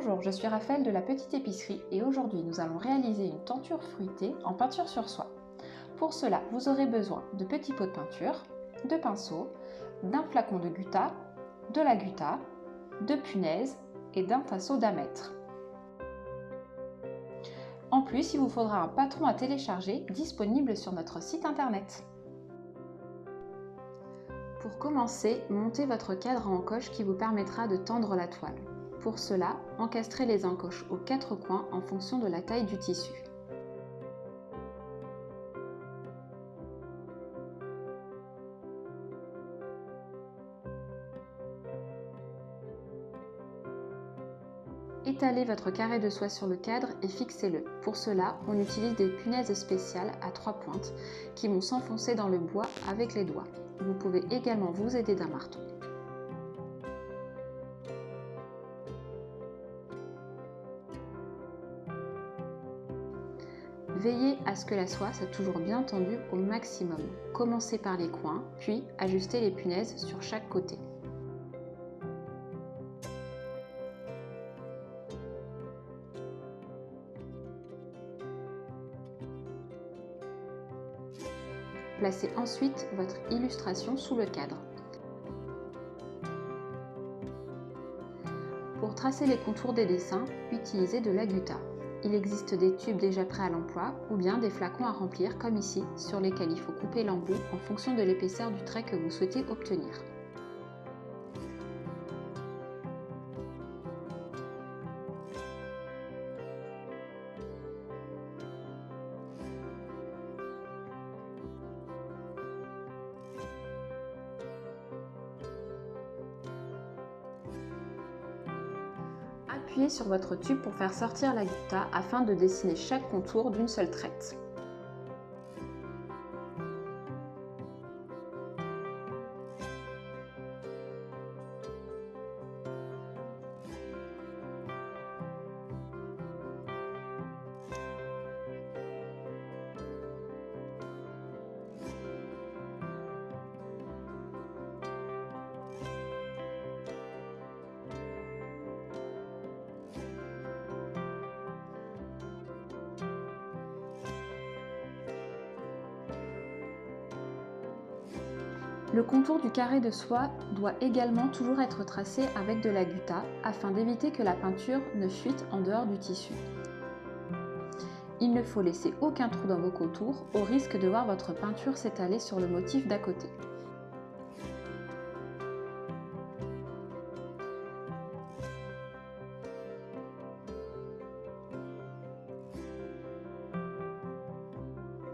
Bonjour, je suis Raphaël de la Petite Épicerie et aujourd'hui nous allons réaliser une tenture fruitée en peinture sur soie. Pour cela, vous aurez besoin de petits pots de peinture, de pinceaux, d'un flacon de gutta, de la gutta, de punaises et d'un pinceau d'amètre. En plus, il vous faudra un patron à télécharger disponible sur notre site internet. Pour commencer, montez votre cadre à encoche qui vous permettra de tendre la toile. Pour cela, encastrez les encoches aux 4 coins en fonction de la taille du tissu. Étalez votre carré de soie sur le cadre et fixez-le. Pour cela, on utilise des punaises spéciales à 3 pointes qui vont s'enfoncer dans le bois avec les doigts. Vous pouvez également vous aider d'un marteau. Veillez à ce que la soie soit toujours bien tendue au maximum. Commencez par les coins, puis ajustez les punaises sur chaque côté. Placez ensuite votre illustration sous le cadre. Pour tracer les contours des dessins, utilisez de la gutta. Il existe des tubes déjà prêts à l'emploi ou bien des flacons à remplir comme ici, sur lesquels il faut couper l'embout en fonction de l'épaisseur du trait que vous souhaitez obtenir. Appuyez sur votre tube pour faire sortir la gutta afin de dessiner chaque contour d'une seule traite. Le contour du carré de soie doit également toujours être tracé avec de la gutta afin d'éviter que la peinture ne fuite en dehors du tissu. Il ne faut laisser aucun trou dans vos contours au risque de voir votre peinture s'étaler sur le motif d'à côté.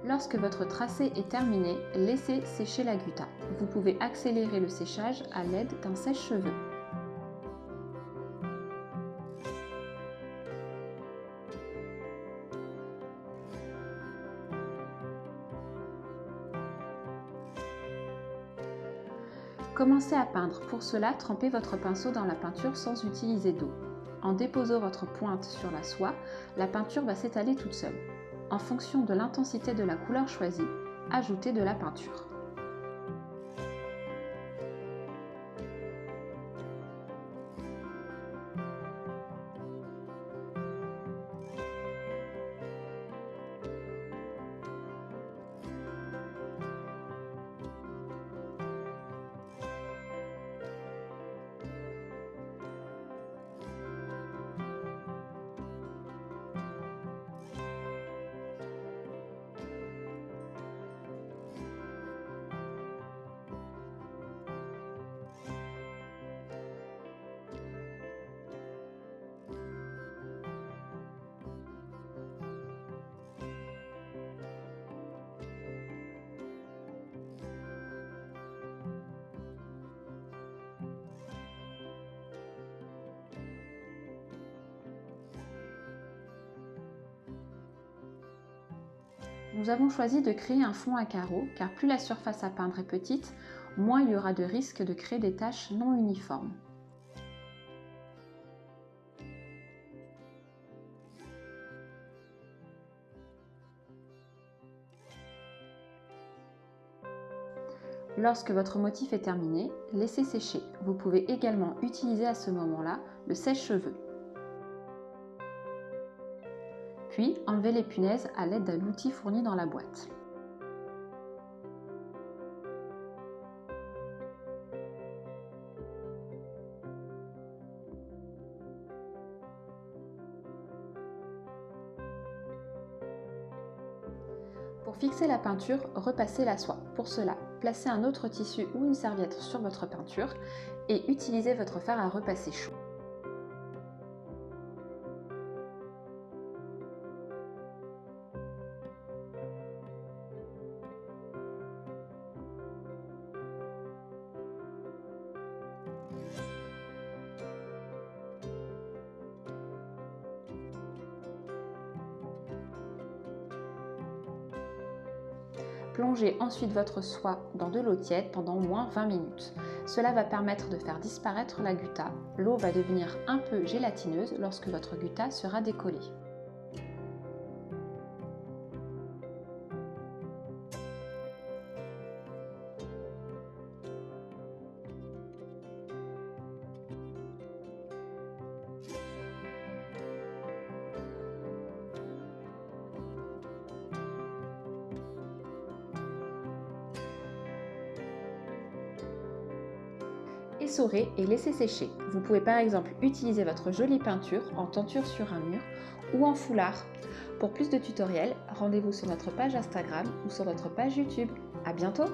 Lorsque votre tracé est terminé, laissez sécher la gutta. Vous pouvez accélérer le séchage à l'aide d'un sèche-cheveux. Commencez à peindre. Pour cela, trempez votre pinceau dans la peinture sans utiliser d'eau. En déposant votre pointe sur la soie, la peinture va s'étaler toute seule. En fonction de l'intensité de la couleur choisie, ajoutez de la peinture. Nous avons choisi de créer un fond à carreaux car plus la surface à peindre est petite, moins il y aura de risque de créer des taches non uniformes. Lorsque votre motif est terminé, laissez sécher. Vous pouvez également utiliser à ce moment-là le sèche-cheveux. Puis, enlevez les punaises à l'aide de l'outil fourni dans la boîte. Pour fixer la peinture, repassez la soie. Pour cela, placez un autre tissu ou une serviette sur votre peinture et utilisez votre fer à repasser chaud. Plongez ensuite votre soie dans de l'eau tiède pendant au moins 20 minutes. Cela va permettre de faire disparaître la gutta. L'eau va devenir un peu gélatineuse lorsque votre gutta sera décollée. Essorez et laissez sécher. Vous pouvez par exemple utiliser votre jolie peinture en tenture sur un mur ou en foulard. Pour plus de tutoriels, rendez-vous sur notre page Instagram ou sur notre page YouTube. À bientôt!